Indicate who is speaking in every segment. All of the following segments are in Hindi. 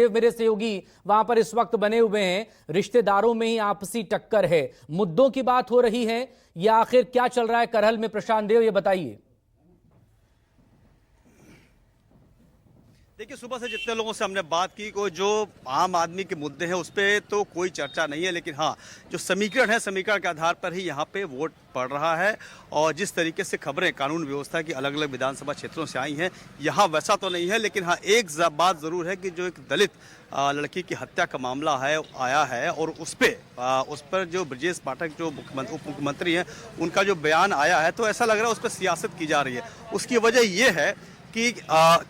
Speaker 1: प्रशांत देव मेरे सहयोगी वहां पर इस वक्त बने हुए हैं। रिश्तेदारों में ही आपसी टक्कर है, मुद्दों की बात हो रही है या आखिर क्या चल रहा है करहल में? प्रशांत देव, ये बताइए।
Speaker 2: देखिए, सुबह से जितने लोगों से हमने बात की, को जो आम आदमी के मुद्दे हैं उस पर तो कोई चर्चा नहीं है, लेकिन हाँ, जो समीकरण है, समीकरण के आधार पर ही यहाँ पे वोट पड़ रहा है। और जिस तरीके से खबरें कानून व्यवस्था की अलग अलग विधानसभा क्षेत्रों से आई हैं, यहाँ वैसा तो नहीं है, लेकिन हाँ, एक बात ज़रूर है कि जो एक दलित लड़की की हत्या का मामला है आया है, और उस पर जो ब्रजेश पाठक जो उप मुख्यमंत्री हैं, उनका जो बयान आया है, तो ऐसा लग रहा है उस पर सियासत की जा रही है। उसकी वजह ये है कि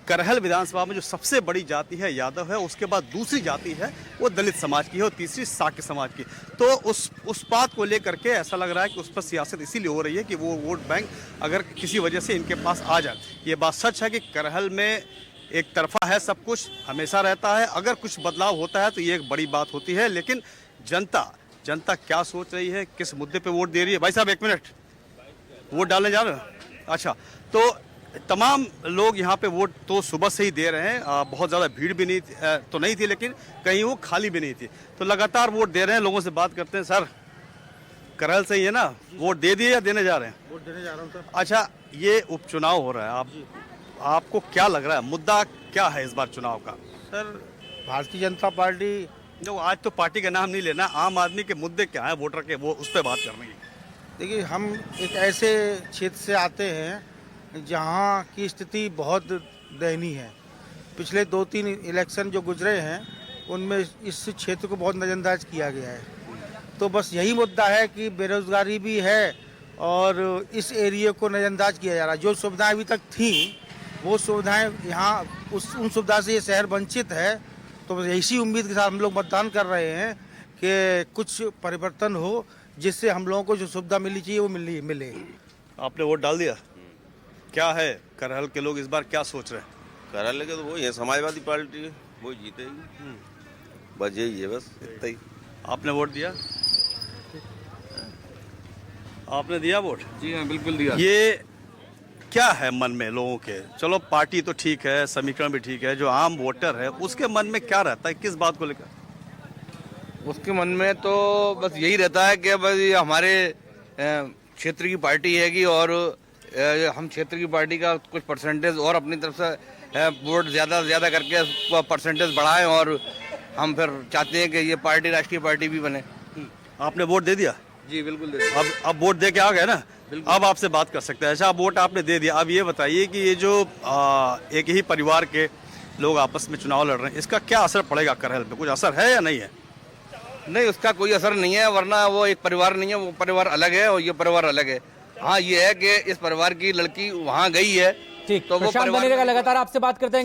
Speaker 2: करहल विधानसभा में जो सबसे बड़ी जाति है यादव है, उसके बाद दूसरी जाति है वो दलित समाज की है, और तीसरी साक्य समाज की। तो उस बात को लेकर के ऐसा लग रहा है कि उस पर सियासत इसीलिए हो रही है कि वो वोट बैंक अगर किसी वजह से इनके पास आ जाए। ये बात सच है कि करहल में एक तरफा है, सब कुछ हमेशा रहता है। अगर कुछ बदलाव होता है तो ये एक बड़ी बात होती है, लेकिन जनता क्या सोच रही है, किस मुद्दे पर वोट दे रही है? भाई साहब, एक मिनट, वोट डालने जा रहे हो? अच्छा, तो तमाम लोग यहाँ पे वोट तो सुबह से ही दे रहे हैं। बहुत ज़्यादा भीड़ भी नहीं थी, लेकिन कहीं वो खाली भी नहीं थी, तो लगातार वोट दे रहे हैं। लोगों से बात करते हैं। सर, करहल से ही है ना, वोट दे दिए या देने जा रहे हैं?
Speaker 3: वोट देने जा रहा हूँ सर।
Speaker 2: अच्छा, ये उपचुनाव हो रहा है, आपको क्या लग रहा है, मुद्दा क्या है इस बार चुनाव का?
Speaker 3: सर, भारतीय जनता पार्टी
Speaker 2: जो आज तो पार्टी का नाम नहीं लेना, आम आदमी के मुद्दे क्या है वोटर के, वो उस पर बात करनी है।
Speaker 3: देखिए, हम एक ऐसे क्षेत्र से आते हैं जहाँ की स्थिति बहुत दयनीय है। पिछले 2-3 इलेक्शन जो गुजरे हैं उनमें इस क्षेत्र को बहुत नज़रअंदाज किया गया है। तो बस यही मुद्दा है कि बेरोजगारी भी है और इस एरिया को नज़रअंदाज किया जा रहा है। जो सुविधाएं अभी तक थी वो सुविधाएं यहाँ उन सुविधा से ये शहर वंचित है। तो बस इसी उम्मीद के साथ हम लोग मतदान कर रहे हैं कि कुछ परिवर्तन हो, जिससे हम लोगों को जो सुविधा मिलनी चाहिए वो मिले।
Speaker 2: आपने वोट डाल दिया? क्या है करहल के लोग इस बार क्या सोच रहे हैं?
Speaker 4: करहल के तो वही है, समाजवादी पार्टी है, वो जीतेगी, बस यही है, बस इतना ही।
Speaker 2: आपने वोट दिया? आपने दिया वोट?
Speaker 5: जी हाँ, बिल्कुल दिया।
Speaker 2: ये क्या है मन में लोगों के? चलो, पार्टी तो ठीक है, समीकरण भी ठीक है, जो आम वोटर है उसके मन में क्या रहता है, किस बात को लेकर?
Speaker 5: उसके मन में तो बस यही रहता है कि बस हमारे क्षेत्र की पार्टी है कि और हम क्षेत्र की पार्टी का कुछ परसेंटेज और अपनी तरफ से वोट ज़्यादा से ज़्यादा करके परसेंटेज बढ़ाएं, और हम फिर चाहते हैं कि ये पार्टी राष्ट्रीय पार्टी भी बने।
Speaker 2: आपने वोट दे दिया?
Speaker 5: जी बिल्कुल दे दिया।
Speaker 2: अब वोट दे के आ गए ना, अब आपसे बात कर सकते हैं। अच्छा, अब वोट आपने दे दिया, अब ये बताइए कि ये जो एक ही परिवार के लोग आपस में चुनाव लड़ रहे हैं, इसका क्या असर पड़ेगा करहल पे? कुछ असर है या नहीं है?
Speaker 5: नहीं, उसका कोई असर नहीं है, वरना वो एक परिवार नहीं है, वो परिवार अलग है और ये परिवार अलग है। हाँ, ये है कि इस परिवार की लड़की वहाँ गई है,
Speaker 1: ठीक,
Speaker 5: तो वो
Speaker 1: प्रशांत बने रहेगा, लगातार आपसे बात करते हैं।